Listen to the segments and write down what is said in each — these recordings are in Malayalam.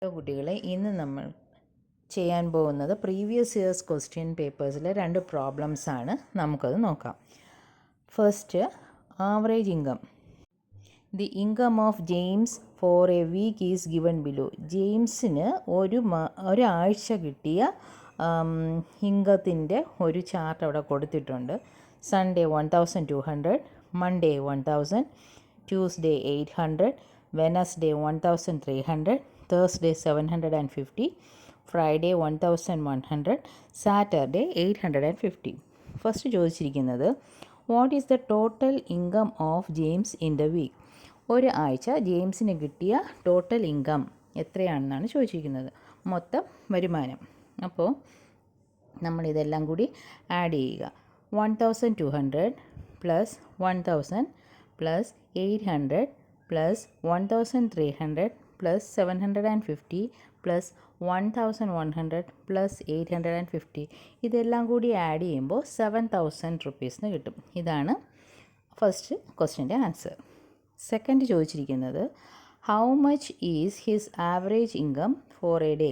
കുട്ടികളെ ഇന്ന് നമ്മൾ ചെയ്യാൻ പോകുന്നത് പ്രീവിയസ് ഇയേഴ്സ് ക്വസ്റ്റ്യൻ പേപ്പേഴ്സിലെ 2 പ്രോബ്ലംസ് ആണ്. നമുക്കത് നോക്കാം. First, average income. The income of James for a week is given below. ജെയിംസിന് ഒരാഴ്ച കിട്ടിയ ഇൻകത്തിൻ്റെ ഒരു ചാർട്ട് അവിടെ കൊടുത്തിട്ടുണ്ട്. Sunday 1200, Monday 1000, Tuesday 800, Wednesday 1300, Thursday 750, Friday 1100, Saturday 850. First ചോദിച്ചിരിക്കുന്നത് what is the total income of James in the week. ഒരു ആഴ്ച ജെയിംസിന് കിട്ടിയ ടോട്ടൽ ഇൻകം എത്രയാണെന്നാണ് ചോദിച്ചിരിക്കുന്നത്, മൊത്തം വരുമാനം. അപ്പോൾ നമ്മളിതെല്ലാം കൂടി ആഡ് ചെയ്യുക. 1200 plus 1000 plus 800 plus 1300 plus 750 plus 1100 plus 850, ഇതെല്ലാം കൂടി ആഡ് ചെയ്യുമ്പോൾ 7000 റുപ്പീസിന് കിട്ടും. ഇതാണ് ഫസ്റ്റ് ക്വസ്റ്റ്യൻ്റെ ആൻസർ. സെക്കൻഡ് ചോദിച്ചിരിക്കുന്നത് how much is his average income four A day.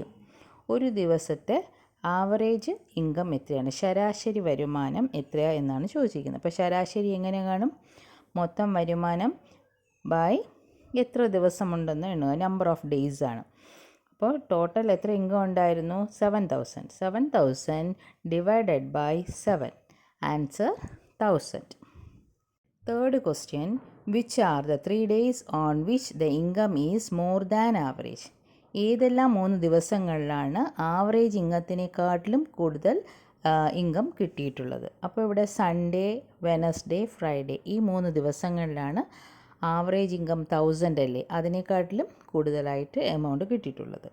ഒരു ദിവസത്തെ ആവറേജ് ഇൻകം എത്രയാണ്, ശരാശരി വരുമാനം എത്രയാണ് എന്നാണ് ചോദിച്ചിരിക്കുന്നത്. അപ്പോൾ ശരാശരി എങ്ങനെ കാണും? മൊത്തം വരുമാനം ബൈ എത്ര ദിവസമുണ്ടെന്ന് എണ്ണുക, നമ്പർ ഓഫ് ഡേയ്സ് ആണ്. അപ്പോൾ ടോട്ടൽ എത്ര ഇൻകം ഉണ്ടായിരുന്നു? 7000 divided by 7, answer 1000. Third question, which are the 3 days on which the income is more than average. ഏതെല്ലാം 3 ദിവസങ്ങളിലാണ് ആവറേജ് ഇൻകത്തിനെക്കാട്ടിലും കൂടുതൽ ഇൻകം കിട്ടിയിട്ടുള്ളത്? അപ്പോൾ ഇവിടെ സൺഡേ, വെനസ്ഡേ, ഫ്രൈഡേ, ഈ 3 ദിവസങ്ങളിലാണ് ആവറേജ് ഇൻകം 1000 അല്ലേ, അതിനെക്കാട്ടിലും കൂടുതലായിട്ട് എമൗണ്ട് കിട്ടിയിട്ടുള്ളത്.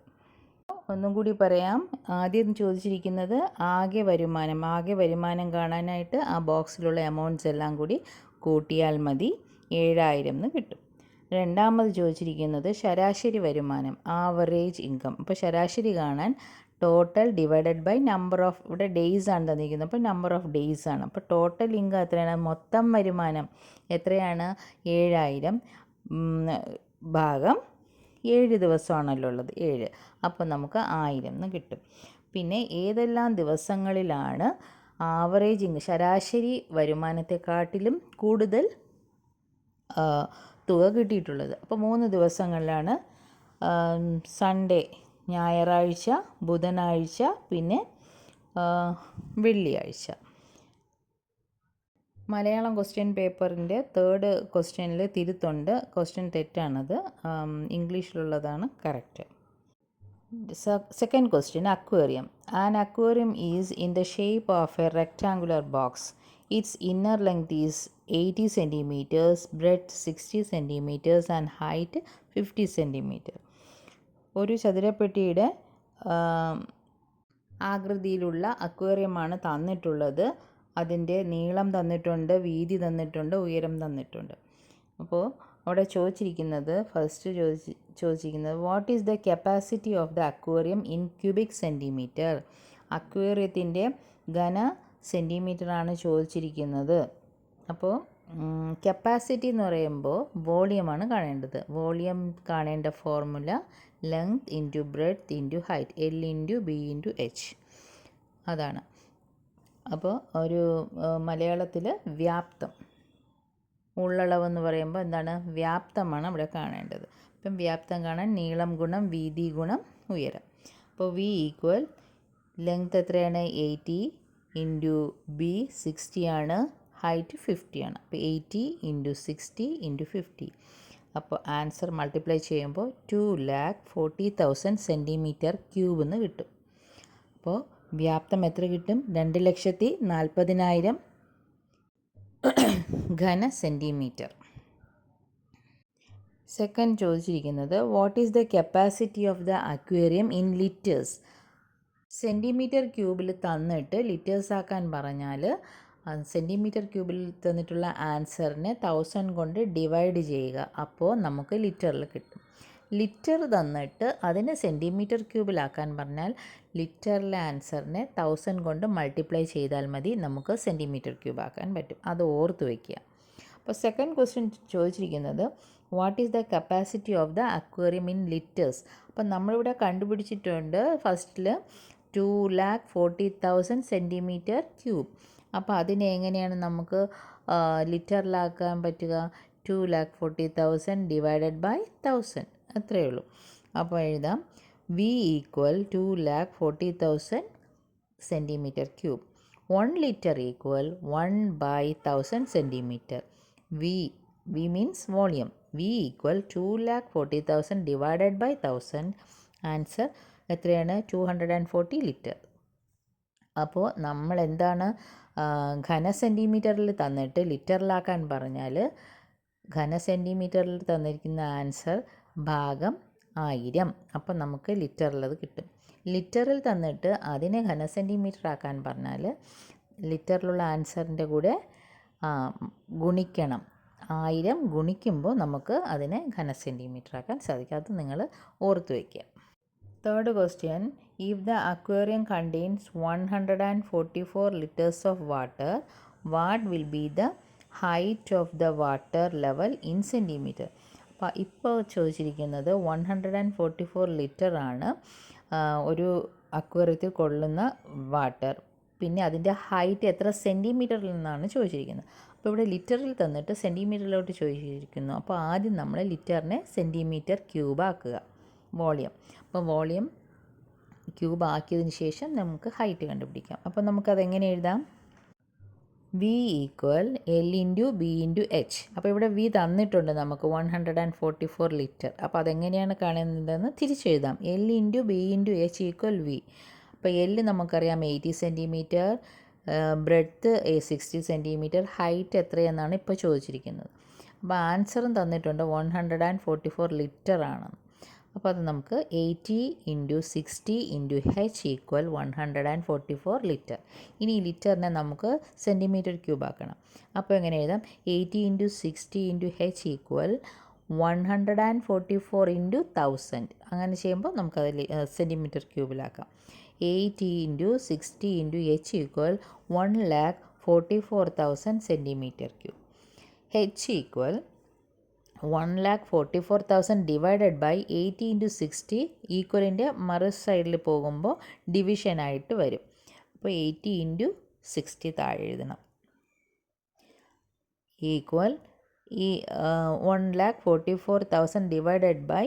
ഒന്നും കൂടി പറയാം. ആദ്യം ചോദിച്ചിരിക്കുന്നത് ആകെ വരുമാനം കാണാനായിട്ട് ആ ബോക്സിലുള്ള എമൗണ്ട്സ് എല്ലാം കൂടി കൂട്ടിയാൽ മതി, 7000 എന്ന് കിട്ടും. രണ്ടാമത് ചോദിച്ചിരിക്കുന്നത് ശരാശരി വരുമാനം, ആവറേജ് ഇൻകം. അപ്പോൾ ശരാശരി കാണാൻ total divided by number of, ഇവിടെ ഡേയ്സ് ആണ് തന്നിരിക്കുന്നത്, അപ്പോൾ നമ്പർ ഓഫ് ഡേയ്സ് ആണ്. അപ്പോൾ ടോട്ടൽ ഇൻകം എത്രയാണ്? മൊത്തം വരുമാനം എത്രയാണ്? 7000 ഭാഗം 7 ദിവസമാണല്ലോ ഉള്ളത്, 7. അപ്പോൾ നമുക്ക് 1000 എന്ന് കിട്ടും. പിന്നെ ഏതെല്ലാം ദിവസങ്ങളിലാണ് ആവറേജ് ഇൻകം, ശരാശരി വരുമാനത്തെക്കാട്ടിലും കൂടുതൽ തുക കിട്ടിയിട്ടുള്ളത്? അപ്പോൾ 3 ദിവസങ്ങളിലാണ്, സൺഡേ, ഞായറാഴ്ച, ബുധനാഴ്ച, പിന്നെ വെള്ളിയാഴ്ച. മലയാളം ക്വസ്റ്റ്യൻ പേപ്പറിൻ്റെ തേർഡ് ക്വസ്റ്റ്യനിൽ തിരുത്തുണ്ട്, ക്വസ്റ്റ്യൻ തെറ്റാണത്, ഇംഗ്ലീഷിലുള്ളതാണ് correct. Second question, aquarium. An aquarium is in the shape of a rectangular box. Its inner length is 80 centimeters, breadth 60 centimeters and height 50 centimeters. ഒരു ചതുരപ്പെട്ടിയുടെ ആകൃതിയിലുള്ള അക്വേറിയമാണ് തന്നിട്ടുള്ളത്. അതിൻ്റെ നീളം തന്നിട്ടുണ്ട്, വീതി തന്നിട്ടുണ്ട്, ഉയരം തന്നിട്ടുണ്ട്. അപ്പോൾ അവിടെ ചോദിച്ചിരിക്കുന്നത്, ഫസ്റ്റ് ചോദിച്ചിരിക്കുന്നത് what is the capacity of the aquarium in cubic centimetre. അക്വേറിയത്തിൻ്റെ ഘന സെൻറ്റിമീറ്ററാണ് ചോദിച്ചിരിക്കുന്നത്. അപ്പോൾ കപ്പാസിറ്റി എന്ന് പറയുമ്പോൾ വോളിയമാണ് കാണേണ്ടത്. വോളിയം കാണേണ്ട formula length into breadth into height, L into B into H, അതാണ്. അപ്പോൾ ഒരു മലയാളത്തിൽ വ്യാപ്തം, ഉള്ളളവെന്ന് പറയുമ്പോൾ എന്താണ്? വ്യാപ്തമാണ് ഇവിടെ കാണേണ്ടത്. അപ്പം വ്യാപ്തം കാണാൻ നീളം ഗുണം വീതി ഗുണം ഉയരം. അപ്പോൾ V ഈക്വൽ ലെങ്ത് എത്രയാണ്? 80 ഇൻറ്റു B 60 ആണ്, ഹൈറ്റ് 50 ആണ്. അപ്പോൾ 80 ഇൻറ്റു 60 ഇൻറ്റു 50. അപ്പോൾ ആൻസർ മൾട്ടിപ്ലൈ ചെയ്യുമ്പോൾ 2,40,000 സെൻറ്റിമീറ്റർ ക്യൂബ് എന്ന് കിട്ടും. അപ്പോൾ വ്യാപ്തം എത്ര കിട്ടും? 2,40,000 ഘന സെൻറ്റിമീറ്റർ. സെക്കൻഡ് ചോദിച്ചിരിക്കുന്നത് what is the capacity of the aquarium in litres. Centimetre ക്യൂബിൽ തന്നിട്ട് ലിറ്റേഴ്സ് ആക്കാൻ പറഞ്ഞാൽ സെൻറ്റിമീറ്റർ ക്യൂബിൽ തന്നിട്ടുള്ള ആൻസറിനെ 1000 കൊണ്ട് ഡിവൈഡ് ചെയ്യുക, അപ്പോൾ നമുക്ക് ലിറ്ററിൽ കിട്ടും. ലിറ്റർ തന്നിട്ട് അതിനെ സെൻറ്റിമീറ്റർ ക്യൂബിലാക്കാൻ പറഞ്ഞാൽ ലിറ്ററിലെ ആൻസറിനെ 1000 കൊണ്ട് മൾട്ടിപ്ലൈ ചെയ്താൽ മതി, നമുക്ക് സെൻറ്റിമീറ്റർ ക്യൂബ് ആക്കാൻ പറ്റും. അത് ഓർത്ത് വയ്ക്കുക. അപ്പോൾ സെക്കൻഡ് ക്വസ്റ്റ്യൻ ചോദിച്ചിരിക്കുന്നത് what is the capacity of the aquarium in litres. അപ്പം നമ്മളിവിടെ കണ്ടുപിടിച്ചിട്ടുണ്ട് ഫസ്റ്റിൽ 2,40,000 സെൻറ്റിമീറ്റർ ക്യൂബ്. അപ്പോൾ അതിനെ എങ്ങനെയാണ് നമുക്ക് ലിറ്ററിലാക്കാൻ പറ്റുക? 2,40,000 ഡിവൈഡഡ് ബൈ 1000, അത്രയേ ഉള്ളൂ. അപ്പോൾ എഴുതാം V equal 2,40,000 centimetre cube. 1 litre equal 1/1000 centimetre. V means volume. V equal 2,40,000 divided by 1000. Answer എത്രയാണ്? 240 ലിറ്റർ. അപ്പോൾ നമ്മൾ എന്താണ് ഘന സെൻറ്റിമീറ്ററിൽ തന്നിട്ട് ലിറ്ററിലാക്കാൻ പറഞ്ഞാൽ ഘന സെൻറ്റിമീറ്ററിൽ തന്നിരിക്കുന്ന ആൻസർ ഭാഗം 1000. അപ്പം നമുക്ക് ലിറ്ററിലത് കിട്ടും. ലിറ്ററിൽ തന്നിട്ട് അതിനെ ഘന സെൻറ്റിമീറ്റർ ആക്കാൻ പറഞ്ഞാൽ ലിറ്ററിലുള്ള ആൻസറിൻ്റെ കൂടെ ഗുണിക്കണം. 1000 ഗുണിക്കുമ്പോൾ നമുക്ക് അതിനെ ഘന സെൻറ്റിമീറ്റർ ആക്കാൻ സാധിക്കും. അത് നിങ്ങൾ ഓർത്ത് വയ്ക്കുക. Third question, if the aquarium contains 144 liters of water, what will be the height of the water level in centimeter? അപ്പോൾ ഇപ്പോൾ ചോദിച്ചിരിക്കുന്നത് 144 ലിറ്റർ ആണ് ഒരു അക്വേറിയത്തിൽ കൊള്ളുന്ന വാട്ടർ. പിന്നെ അതിൻ്റെ ഹൈറ്റ് എത്ര സെൻറ്റിമീറ്ററിൽ നിന്നാണ് ചോദിച്ചിരിക്കുന്നത്. അപ്പോൾ ഇവിടെ ലിറ്ററിൽ തന്നിട്ട് സെൻറ്റിമീറ്ററിലോട്ട് ചോദിച്ചിരിക്കുന്നു. അപ്പോൾ ആദ്യം നമ്മൾ ലിറ്ററിനെ സെൻറ്റിമീറ്റർ ക്യൂബ് ആക്കുക, വോളിയം. അപ്പോൾ വോളിയം ക്യൂബ് ആക്കിയതിന് ശേഷം നമുക്ക് ഹൈറ്റ് കണ്ടുപിടിക്കാം. അപ്പോൾ നമുക്കതെങ്ങനെ എഴുതാം? V equal L into B into H. അപ്പോൾ ഇവിടെ V തന്നിട്ടുണ്ട് നമുക്ക് 144 ലിറ്റർ. അപ്പോൾ അതെങ്ങനെയാണ് കാണുന്നതെന്ന് തിരിച്ചെഴുതാം. L into B into H equal V. അപ്പോൾ L നമുക്കറിയാം 80 സെൻറ്റിമീറ്റർ, ബ്രെഡ്ത്ത് 60 സെൻറ്റിമീറ്റർ, ഹൈറ്റ് എത്രയെന്നാണ് ഇപ്പോൾ ചോദിച്ചിരിക്കുന്നത്. അപ്പോൾ ആൻസറും തന്നിട്ടുണ്ട് 144 ലിറ്റർ ആണ്. അപ്പോൾ അത് നമുക്ക് 80 into 60 into H equal 144 litre. ഇനി ഈ ലിറ്ററിനെ നമുക്ക് സെൻറ്റിമീറ്റർ ക്യൂബ് ആക്കണം. അപ്പോൾ എങ്ങനെ എഴുതാം? 80 into 60 into H equal 144 into 1000. അങ്ങനെ ചെയ്യുമ്പോൾ നമുക്കത് സെൻറ്റിമീറ്റർ ക്യൂബിലാക്കാം. 80 into 60 into H equal 1,44,000 centimetre cube. H equal 1,44,000 divided by 80 into 60. ഈക്വലിൻ്റെ മറു സൈഡിൽ പോകുമ്പോൾ ഡിവിഷനായിട്ട് വരും. അപ്പോൾ 80 ഇൻറ്റു 60 താഴെ എഴുതണം. ഈക്വൽ ഈ 1,44,000 ഡിവൈഡഡ് ബൈ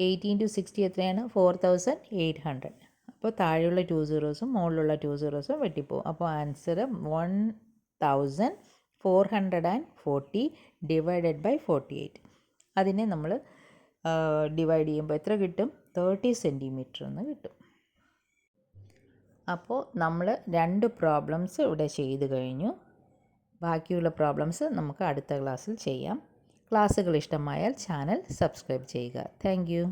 80 ഇൻറ്റു 60 എത്രയാണ്? 4,800. അപ്പോൾ താഴെയുള്ള 2 സീറോസും മുകളിലുള്ള 2 സീറോസും വെട്ടിപ്പോവും. അപ്പോൾ ആൻസർ 1,440 ഡിവൈഡഡ് ബൈ 48. അതിനെ നമ്മൾ ഡിവൈഡ് ചെയ്യുമ്പോൾ എത്ര കിട്ടും? 30 സെൻറ്റിമീറ്റർ എന്ന് കിട്ടും. അപ്പോൾ നമ്മൾ 2 പ്രോബ്ലംസ് ഇവിടെ ചെയ്ത് കഴിഞ്ഞു. ബാക്കിയുള്ള പ്രോബ്ലംസ് നമുക്ക് അടുത്ത ക്ലാസ്സിൽ ചെയ്യാം. ക്ലാസ്സുകൾ ഇഷ്ടമായാൽ ചാനൽ സബ്സ്ക്രൈബ് ചെയ്യുക. Thank you.